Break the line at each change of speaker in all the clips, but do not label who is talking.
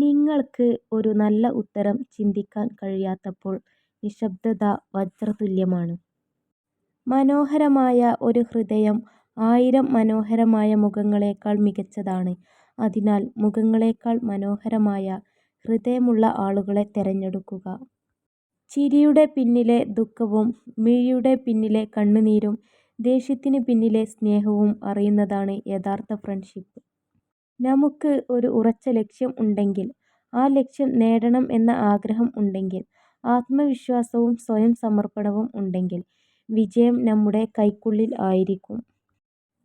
നിങ്ങൾക്ക് ഒരു നല്ല ഉത്തരം ചിന്തിക്കാൻ കഴിയാത്തപ്പോൾ നിശബ്ദത വജ്രതുല്യമാണ്. മനോഹരമായ ഒരു ഹൃദയം 1000 മനോഹരമായ മുഖങ്ങളേക്കാൾ മികച്ചതാണ്. അതിനാൽ മുഖങ്ങളേക്കാൾ മനോഹരമായ ഹൃദയമുള്ള ആളുകളെ തിരഞ്ഞെടുക്കുക. ചിരിയുടെ പിന്നിലെ ദുഃഖവും മിഴിയുടെ പിന്നിലെ കണ്ണുനീരും ദേഷ്യത്തിന് പിന്നിലെ സ്നേഹവും അറിയുന്നതാണ് യഥാർത്ഥ ഫ്രണ്ട്ഷിപ്പ്. നമുക്ക് ഒരു ഉറച്ച ലക്ഷ്യം ഉണ്ടെങ്കിൽ, ആ ലക്ഷ്യം നേടണം എന്ന ആഗ്രഹം ഉണ്ടെങ്കിൽ, ആത്മവിശ്വാസവും സ്വയം സമർപ്പണവും ഉണ്ടെങ്കിൽ, വിജയം നമ്മുടെ കൈക്കുള്ളിൽ ആയിരിക്കും.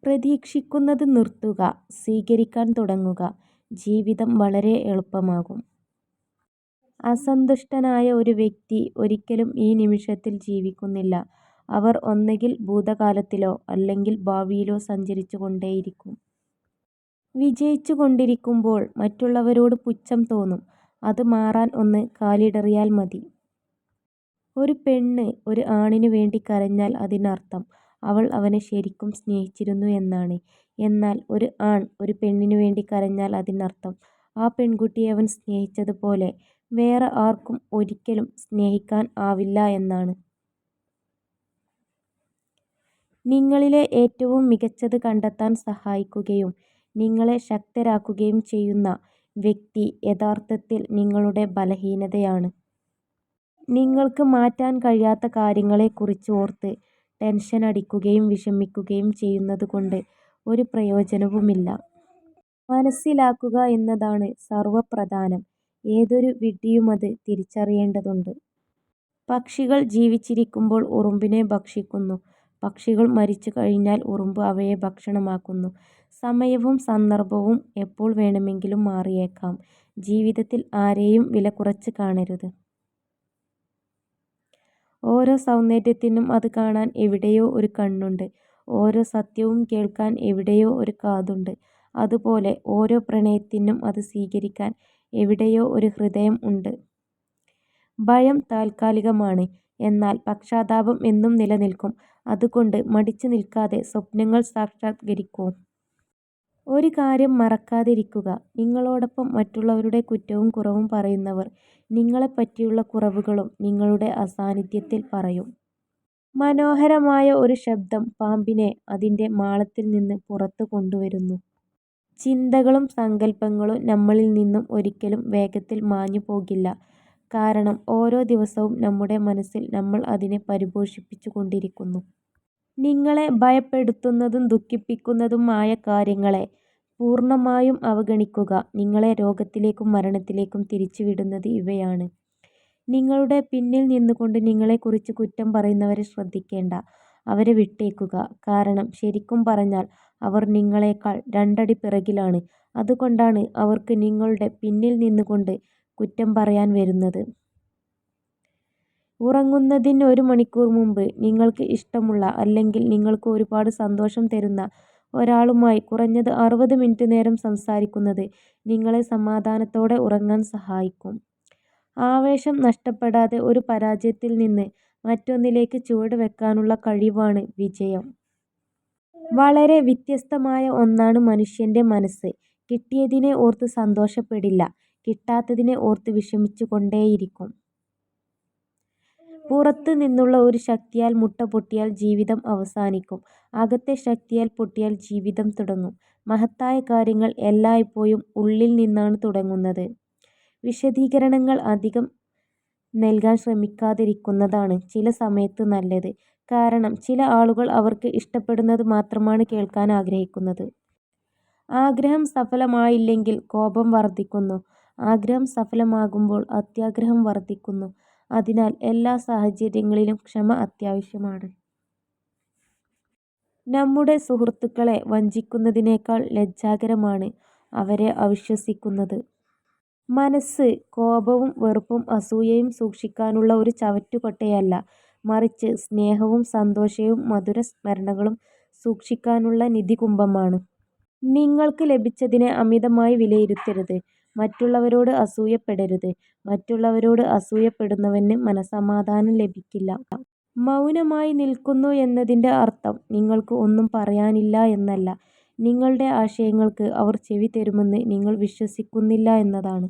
പ്രതീക്ഷിക്കുന്നത് നിർത്തുക, സ്വീകരിക്കാൻ തുടങ്ങുക. ജീവിതം വളരെ എളുപ്പമാകും. അസന്തുഷ്ടനായ ഒരു വ്യക്തി ഒരിക്കലും ഈ നിമിഷത്തിൽ ജീവിക്കുന്നില്ല. അവർ ഒന്നുകിൽ ഭൂതകാലത്തിലോ അല്ലെങ്കിൽ ഭാവിയിലോ സഞ്ചരിച്ചുകൊണ്ടേയിരിക്കും. വിജയിച്ചുകൊണ്ടിരിക്കുമ്പോൾ മറ്റുള്ളവരോട് പുച്ഛം തോന്നും. അത് മാറാൻ ഒന്ന് കാലിടറിയാൽ മതി. ഒരു പെണ്ണ് ഒരു ആണിനു വേണ്ടി കരഞ്ഞാൽ അതിനർത്ഥം അവൾ അവനെ ശരിക്കും സ്നേഹിച്ചിരുന്നു എന്നാണ്. എന്നാൽ ഒരു ആൺ ഒരു പെണ്ണിനു വേണ്ടി കരഞ്ഞാൽ അതിനർത്ഥം ആ പെൺകുട്ടിയെ അവൻ സ്നേഹിച്ചതുപോലെ വേറെ ആർക്കും ഒരിക്കലും സ്നേഹിക്കാൻ ആവില്ല എന്നാണ്. നിങ്ങളിലെ ഏറ്റവും മികച്ചത് കണ്ടെത്താൻ സഹായിക്കുകയും നിങ്ങളെ ശക്തരാക്കുകയും ചെയ്യുന്ന വ്യക്തി യഥാർത്ഥത്തിൽ നിങ്ങളുടെ ബലഹീനതയാണ്. നിങ്ങൾക്ക് മാറ്റാൻ കഴിയാത്ത കാര്യങ്ങളെക്കുറിച്ച് ഓർത്ത് ടെൻഷൻ അടിക്കുകയും വിഷമിക്കുകയും ചെയ്യുന്നതുകൊണ്ട് ഒരു പ്രയോജനവുമില്ല. മനസ്സിലാക്കുക എന്നതാണ് സർവ്വപ്രധാനം. ഏതൊരു വിഡ്ഢിയുമത് തിരിച്ചറിയേണ്ടതുണ്ട്. പക്ഷികൾ ജീവിച്ചിരിക്കുമ്പോൾ ഉറുമ്പിനെ ഭക്ഷിക്കുന്നു. പക്ഷികൾ മരിച്ചു കഴിഞ്ഞാൽ ഉറുമ്പ് അവയെ ഭക്ഷണമാക്കുന്നു. സമയവും സന്ദർഭവും എപ്പോൾ വേണമെങ്കിലും മാറിയേക്കാം. ജീവിതത്തിൽ ആരെയും വിലകുറച്ച് കാണരുത്. ഓരോ സൗന്ദര്യത്തിനും അത് കാണാൻ എവിടെയോ ഒരു കണ്ണുണ്ട്. ഓരോ സത്യവും കേൾക്കാൻ എവിടെയോ ഒരു കാതുണ്ട്. അതുപോലെ ഓരോ പ്രണയത്തിനും അത് സ്വീകരിക്കാൻ എവിടെയോ ഒരു ഹൃദയം ഉണ്ട്. ഭയം താൽക്കാലികമാണ്, എന്നാൽ പക്ഷാതാപം എന്നും നിലനിൽക്കും. അതുകൊണ്ട് മടിച്ചു നിൽക്കാതെ സ്വപ്നങ്ങൾ സാക്ഷാത്കരിക്കൂ. ഒരു കാര്യം മറക്കാതിരിക്കുക, നിങ്ങളോടൊപ്പം മറ്റുള്ളവരുടെ കുറ്റവും കുറവും പറയുന്നവർ നിങ്ങളെപ്പറ്റിയുള്ള കുറവുകളും നിങ്ങളുടെ അസാന്നിധ്യത്തിൽ പറയും. മനോഹരമായ ഒരു ശബ്ദം പാമ്പിനെ അതിൻ്റെ മാളത്തിൽ നിന്ന് പുറത്തു കൊണ്ടുവരുന്നു. ചിന്തകളും സങ്കല്പങ്ങളും നമ്മളിൽ നിന്നും ഒരിക്കലും വേഗത്തിൽ മാഞ്ഞു പോകില്ല. കാരണം ഓരോ ദിവസവും നമ്മുടെ മനസ്സിൽ നമ്മൾ അതിനെ പരിപോഷിപ്പിച്ചു കൊണ്ടിരിക്കുന്നു. നിങ്ങളെ ഭയപ്പെടുത്തുന്നതും ദുഃഖിപ്പിക്കുന്നതുമായ കാര്യങ്ങളെ പൂർണ്ണമായും അവഗണിക്കുക. നിങ്ങളെ രോഗത്തിലേക്കും മരണത്തിലേക്കും തിരിച്ചുവിടുന്നത് ഇവയാണ്. നിങ്ങളുടെ പിന്നിൽ നിന്നുകൊണ്ട് നിങ്ങളെക്കുറിച്ച് കുറ്റം പറയുന്നവരെ ശ്രദ്ധിക്കേണ്ട. അവരെ വിട്ടേക്കുക. കാരണം ശരിക്കും പറഞ്ഞാൽ അവർ നിങ്ങളെക്കാൾ 2 അടി പിറകിലാണ്. അതുകൊണ്ടാണ് അവർക്ക് നിങ്ങളുടെ പിന്നിൽ നിന്നുകൊണ്ട് കുറ്റം പറയാൻ വരുന്നത്. ഉറങ്ങുന്നതിന് 1 മണിക്കൂർ മുമ്പ് നിങ്ങൾക്ക് ഇഷ്ടമുള്ള അല്ലെങ്കിൽ നിങ്ങൾക്ക് ഒരുപാട് സന്തോഷം തരുന്ന ഒരാളുമായി കുറഞ്ഞത് 60 മിനിറ്റ് നേരം സംസാരിക്കുന്നത് നിങ്ങളെ സമാധാനത്തോടെ ഉറങ്ങാൻ സഹായിക്കും. ആവേശം നഷ്ടപ്പെടാതെ ഒരു പരാജയത്തിൽ നിന്ന് മറ്റൊന്നിലേക്ക് ചുവട് വെക്കാനുള്ള കഴിവാണ് വിജയം. വളരെ വ്യത്യസ്തമായ ഒന്നാണ് മനുഷ്യൻ്റെ മനസ്സ്. കിട്ടിയതിനെ ഓർത്ത് സന്തോഷപ്പെടില്ല, കിട്ടാത്തതിനെ ഓർത്ത് വിഷമിച്ചു കൊണ്ടേയിരിക്കും. പുറത്ത് നിന്നുള്ള ഒരു ശക്തിയാൽ മുട്ട പൊട്ടിയാൽ ജീവിതം അവസാനിക്കും. അകത്തെ ശക്തിയാൽ പൊട്ടിയാൽ ജീവിതം തുടങ്ങും. മഹത്തായ കാര്യങ്ങൾ എല്ലായ്പ്പോഴും ഉള്ളിൽ നിന്നാണ് തുടങ്ങുന്നത്. വിശദീകരണങ്ങൾ അധികം നൽകാൻ ശ്രമിക്കാതിരിക്കുന്നതാണ് ചില സമയത്ത് നല്ലത്. കാരണം ചില ആളുകൾ അവർക്ക് ഇഷ്ടപ്പെടുന്നത് മാത്രമാണ് കേൾക്കാൻ ആഗ്രഹിക്കുന്നത്. ആഗ്രഹം സഫലമായില്ലെങ്കിൽ കോപം വർദ്ധിക്കുന്നു. ആഗ്രഹം സഫലമാകുമ്പോൾ അത്യാഗ്രഹം വർദ്ധിക്കുന്നു. അതിനാൽ എല്ലാ സാഹചര്യങ്ങളിലും ക്ഷമ അത്യാവശ്യമാണ്. നമ്മുടെ സുഹൃത്തുക്കളെ വഞ്ചിക്കുന്നതിനേക്കാൾ ലജ്ജാകരമാണ് അവരെ അവിശ്വസിക്കുന്നത്. മനസ്സ് കോപവും വെറുപ്പും അസൂയയും സൂക്ഷിക്കാനുള്ള ഒരു ചവറ്റുകൊട്ടയല്ല, മറിച്ച് സ്നേഹവും സന്തോഷവും മധുര സ്മരണകളും സൂക്ഷിക്കാനുള്ള നിധികുംഭമാണ്. നിങ്ങൾക്ക് ലഭിച്ചതിനെ അമിതമായി വിലയിരുത്തരുത്. മറ്റുള്ളവരോട് അസൂയപ്പെടരുത്. മറ്റുള്ളവരോട് അസൂയപ്പെടുന്നവന് മനസ്സമാധാനം ലഭിക്കില്ല. മൗനമായി നിൽക്കുന്നു എന്നതിൻ്റെ അർത്ഥം നിങ്ങൾക്ക് ഒന്നും പറയാനില്ല എന്നല്ല. നിങ്ങളുടെ ആശയങ്ങൾക്ക് അവർ ചെവി തരുമെന്ന് നിങ്ങൾ വിശ്വസിക്കുന്നില്ല എന്നതാണ്.